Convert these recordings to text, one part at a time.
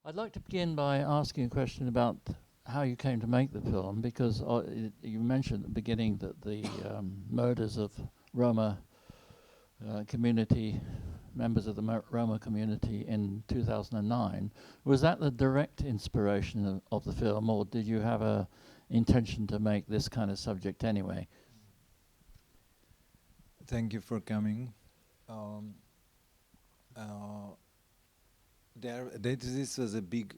I'd like to begin by asking a question about how you came to make the film, because you mentioned at the beginning that the murders of Roma community, members of the Roma community in 2009, was that the direct inspiration of the film, or did you have a intention to make this kind of subject anyway? Thank you for coming. This was a big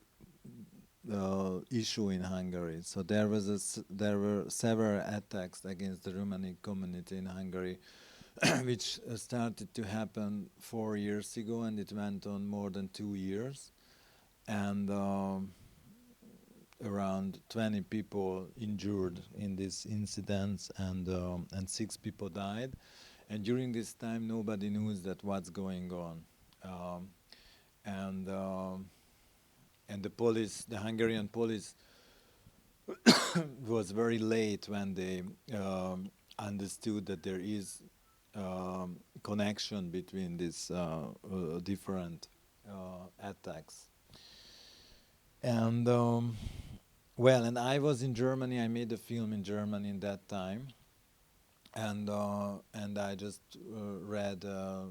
issue in Hungary. So there were several attacks against the Romani community in Hungary, which started to happen 4 years ago, and it went on more than 2 years, and around 20 people injured in these incidents, and 6 people died. And during this time, nobody knows that what's going on. And the police, the Hungarian police, was very late when they understood that there is connection between these different attacks. And well, and I was in Germany. I made a film in Germany in that time. And I just read a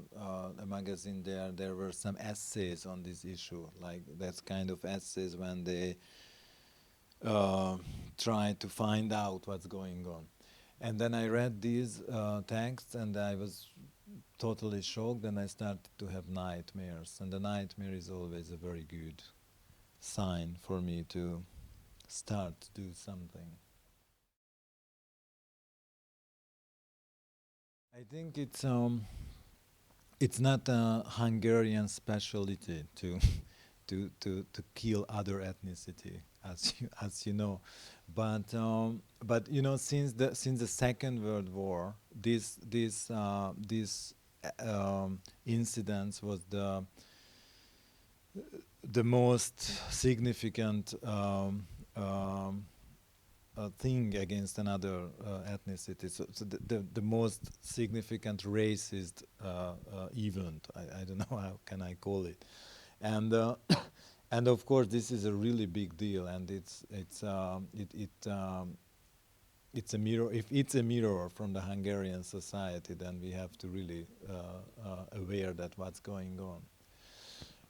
magazine there. There were some essays on this issue, like that's kind of essays when they try to find out what's going on. And then I read these texts, and I was totally shocked, and I started to have nightmares. And the nightmare is always a very good sign for me to start to do something. I think it's not a Hungarian specialty to to kill other ethnicity, as you know, but you know, since the Second World War, this incidents was the most significant thing against another ethnicity. So the most significant racist event. I don't know how can I call it, and and of course this is a really big deal, and it's a mirror. If it's a mirror from the Hungarian society, then we have to really aware that what's going on.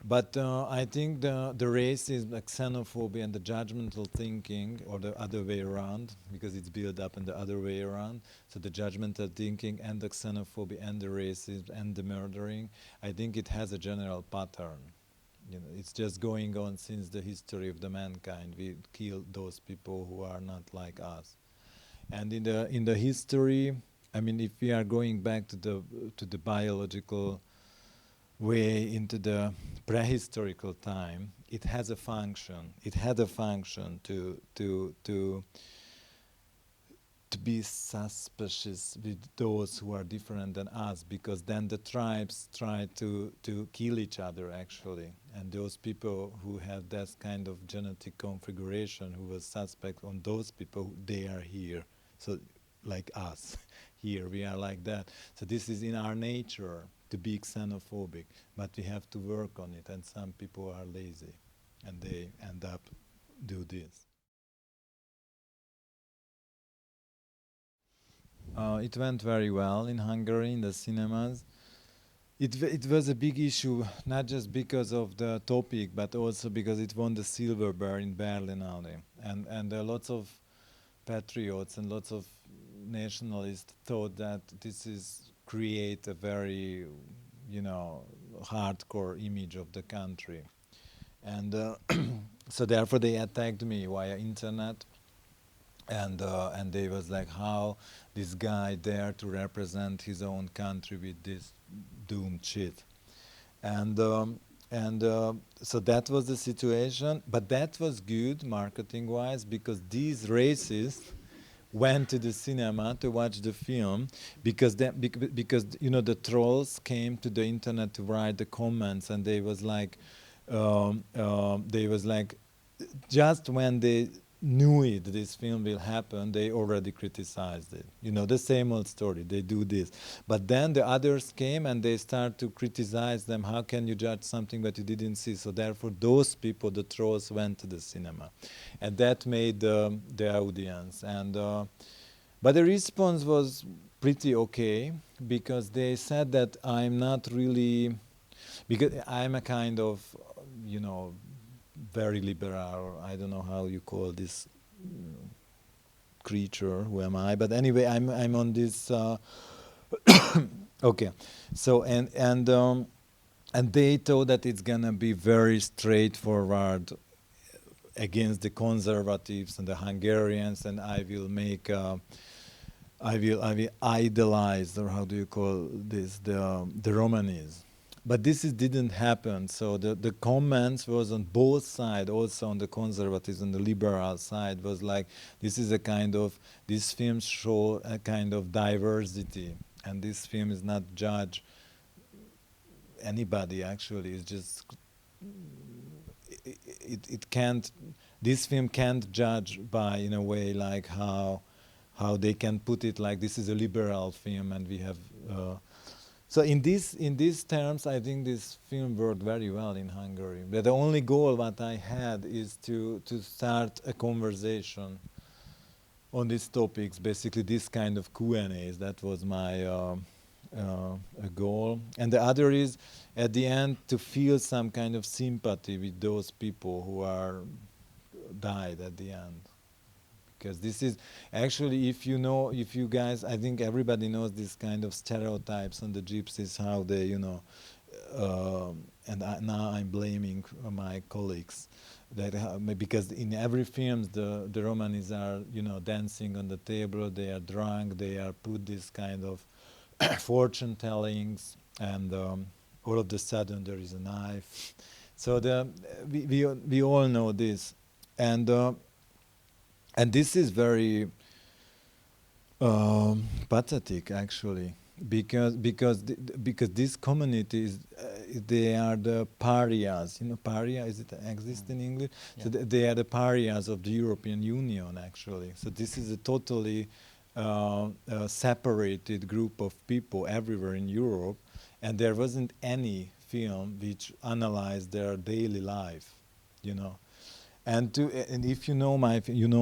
But I think the racism, the xenophobia, and the judgmental thinking, or the other way around, because it's built up in the other way around. So the judgmental thinking and the xenophobia and the racism and the murdering, I think it has a general pattern. You know, it's just going on since the history of the mankind. We kill those people who are not like us. And in the history, I mean, if we are going back to the biological way into the prehistorical time, it has a function. It had a function to be suspicious with those who are different than us, because then the tribes try to kill each other actually, and those people who have that kind of genetic configuration, who was suspect on those people, they are here. So like us, here we are like that. So this is in our nature, to be xenophobic, but we have to work on it, and some people are lazy and they end up do this. It went very well in Hungary, in the cinemas. It was a big issue, not just because of the topic, but also because it won the Silver Bear in Berlinale, and lots of patriots and lots of nationalists thought that this is create a very, you know, hardcore image of the country, and so therefore they attacked me via internet, and they was like, how this guy dare to represent his own country with this doomed shit, and so that was the situation, but that was good marketing wise, because these racists went to the cinema to watch the film, because you know, the trolls came to the internet to write the comments, and they was like just when they knew it, this film will happen, they already criticized it. You know, the same old story, they do this. But then the others came and they start to criticize them, how can you judge something that you didn't see? So therefore those people, the trolls, went to the cinema. And that made the audience. And but the response was pretty okay, because they said that I'm not really, because I'm a kind of, you know, very liberal, I don't know how you call this creature, who am I? But anyway, I'm on this, okay. So, and they thought that it's gonna be very straightforward against the conservatives and the Hungarians, and I will idolize, or how do you call this, the Romanis. But didn't happen. So the comments was on both sides, also on the conservatives and the liberal side, was like, this is a kind of, these films show a kind of diversity, and this film is not judge anybody. Actually, it's just it can't. This film can't judge by, in a way, like how they can put it, like this is a liberal film and we have. So in these terms, I think this film worked very well in Hungary. But the only goal that I had is to start a conversation on these topics, basically this kind of Q&As. That was my a goal. And the other is, at the end, to feel some kind of sympathy with those people who are died at the end. Because this is actually, if you guys, I think everybody knows this kind of stereotypes on the gypsies, how they, and now I'm blaming my colleagues, that because in every film the Romanis are, dancing on the table, they are drunk, they are put this kind of fortune tellings, and all of a sudden there is a knife. So we all know this, and this is very pathetic, actually, because these communities, they are the pariahs. Paria, is it exist in English? Yeah. So they are the pariahs of the European Union, actually. So this is a totally separated group of people everywhere in Europe, and there wasn't any film which analyzed their daily life, And if you know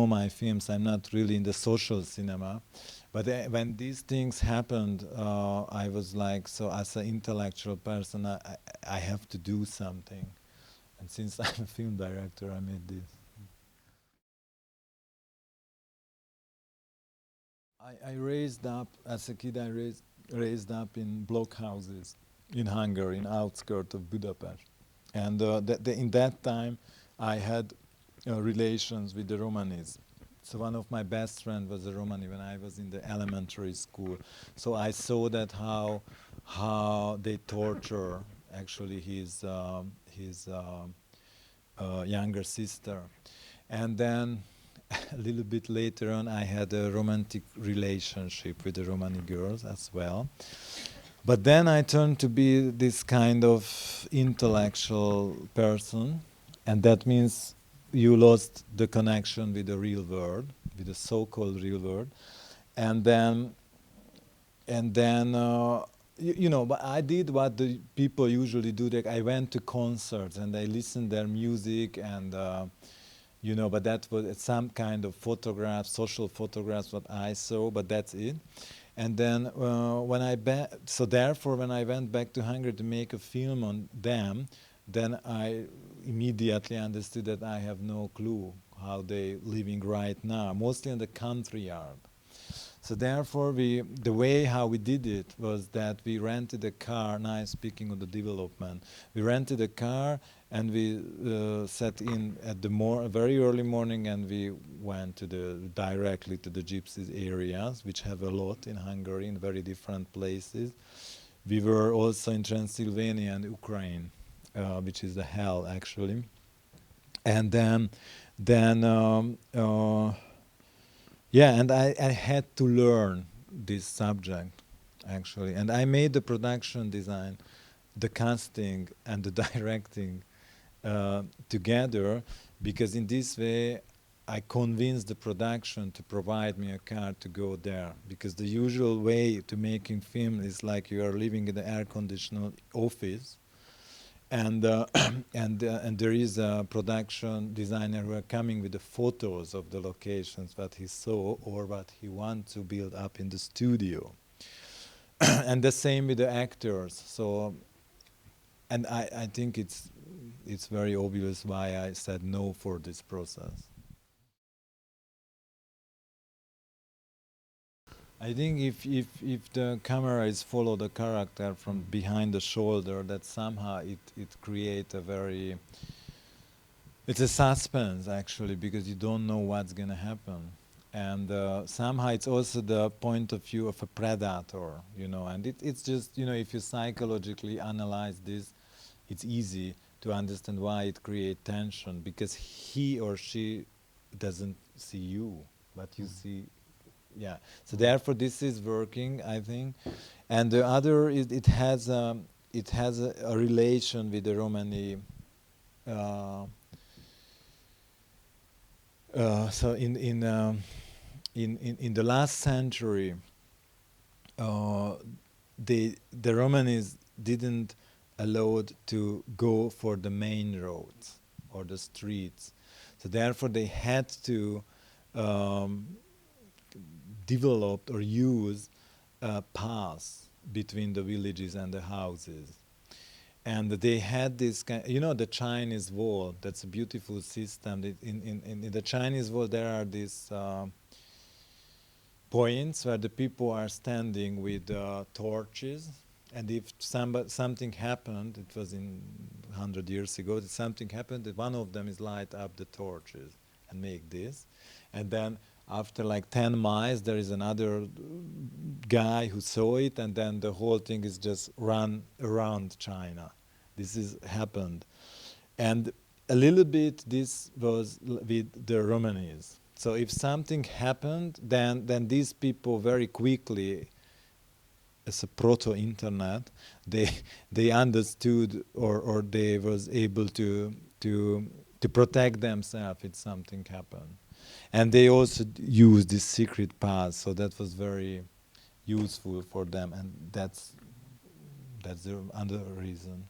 my films, I'm not really in the social cinema, but when these things happened, I was like, so as an intellectual person, I have to do something, and since I'm a film director, I made this. I raised up as a kid. I raised up in block houses in Hungary, in outskirts of Budapest, and in that time, I had relations with the Romanis. So one of my best friends was a Romani when I was in the elementary school. So I saw that how they torture actually his younger sister, and then a little bit later on, I had a romantic relationship with the Romani girls as well. But then I turned to be this kind of intellectual person, and that means you lost the connection with the real world, with the so-called real world, and then but I did what the people usually do. Like I went to concerts and I listened their music, and but that was some kind of photographs, social photographs, what I saw, but that's it. And then when I went back to Hungary to make a film on them, then I immediately understood that I have no clue how they living right now, mostly in the country yard. So therefore, the way how we did it was that we rented a car. Now I'm speaking of the development. We rented a car and we set in at the very early morning, and we went directly to the gypsies areas, which have a lot in Hungary in very different places. We were also in Transylvania and Ukraine, which is the hell actually. And then and I had to learn this subject, actually. And I made the production design, the casting, and the directing together, because in this way I convinced the production to provide me a car to go there, because the usual way to making film is like you are living in the air-conditioned office, and and there is a production designer who are coming with the photos of the locations that he saw or what he wants to build up in the studio. And the same with the actors. So, and I think it's very obvious why I said no for this process. I think if the camera is follow the character from behind the shoulder, that somehow it creates a very, it's a suspense actually, because you don't know what's gonna happen. And somehow it's also the point of view of a predator, you know, and it's just, you know, if you psychologically analyze this, it's easy to understand why it creates tension, because he or she doesn't see you, but you see, yeah. So therefore this is working, I think. And the other is it has a relation with the Romani. So in the last century, the Romanis didn't allowed to go for the main roads or the streets, so therefore they had to develop or use paths between the villages and the houses. And they had this kind, you know, the Chinese wall. That's a beautiful system. In the Chinese wall, there are these points where the people are standing with torches. And if something happened, it was in 100 years ago, that something happened, that one of them is light up the torches and make this. And then after like 10 miles, there is another guy who saw it, and then the whole thing is just run around China. This is happened. And a little bit this was with the Romanis. So if something happened, then these people very quickly, as a proto-internet, they understood or they was able to protect themselves if something happened. And they also used this secret path, so that was very useful for them, and that's the other reason.